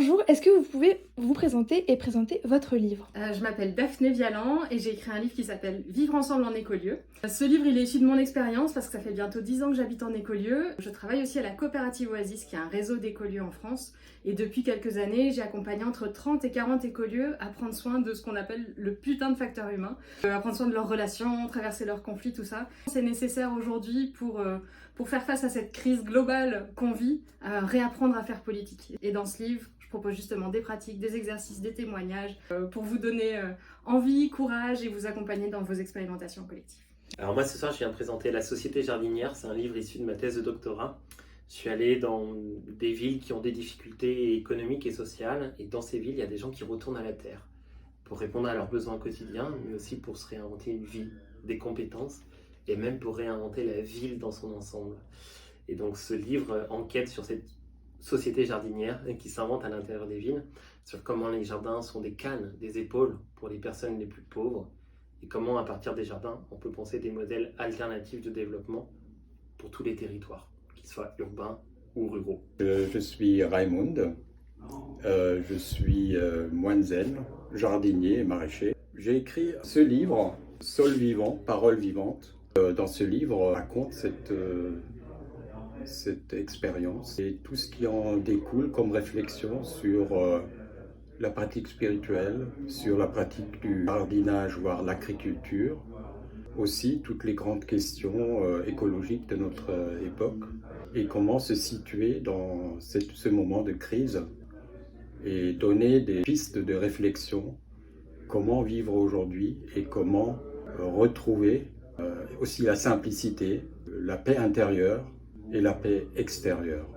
Bonjour, est-ce que vous pouvez vous présenter et présenter votre livre? Je m'appelle Daphné Vialan et j'ai écrit un livre qui s'appelle Vivre ensemble en écolieu. Ce livre, il est issu de mon expérience parce que ça fait bientôt 10 ans que j'habite en écolieu. Je travaille aussi à la coopérative Oasis, qui est un réseau d'écolieux en France. Et depuis quelques années, j'ai accompagné entre 30 et 40 écolieux à prendre soin de ce qu'on appelle le putain de facteur humain. À prendre soin de leurs relations, traverser leurs conflits, tout ça. C'est nécessaire aujourd'hui pour faire face à cette crise globale qu'on vit, réapprendre à faire politique. Et dans ce livre, je propose justement des pratiques, des exercices, des témoignages pour vous donner envie, courage et vous accompagner dans vos expérimentations collectives. Alors moi ce soir je viens de présenter La Société jardinière, c'est un livre issu de ma thèse de doctorat. Je suis allé dans des villes qui ont des difficultés économiques et sociales, et dans ces villes il y a des gens qui retournent à la terre pour répondre à leurs besoins quotidiens, mais aussi pour se réinventer une vie, des compétences, et même pour réinventer la ville dans son ensemble. Et donc ce livre enquête sur cette société jardinière qui s'invente à l'intérieur des villes, sur comment les jardins sont des cannes, des épaules pour les personnes les plus pauvres, et comment à partir des jardins on peut penser des modèles alternatifs de développement pour tous les territoires, qu'ils soient urbains ou ruraux. Je suis Raimund, je suis moine zen, jardinier et maraîcher. J'ai écrit ce livre, Sol vivant, paroles vivantes. Dans ce livre, on raconte cette expérience et tout ce qui en découle comme réflexion sur la pratique spirituelle, sur la pratique du jardinage, voire l'agriculture, aussi toutes les grandes questions écologiques de notre époque et comment se situer dans ce moment de crise et donner des pistes de réflexion, comment vivre aujourd'hui et comment retrouver aussi la simplicité, la paix intérieure et la paix extérieure.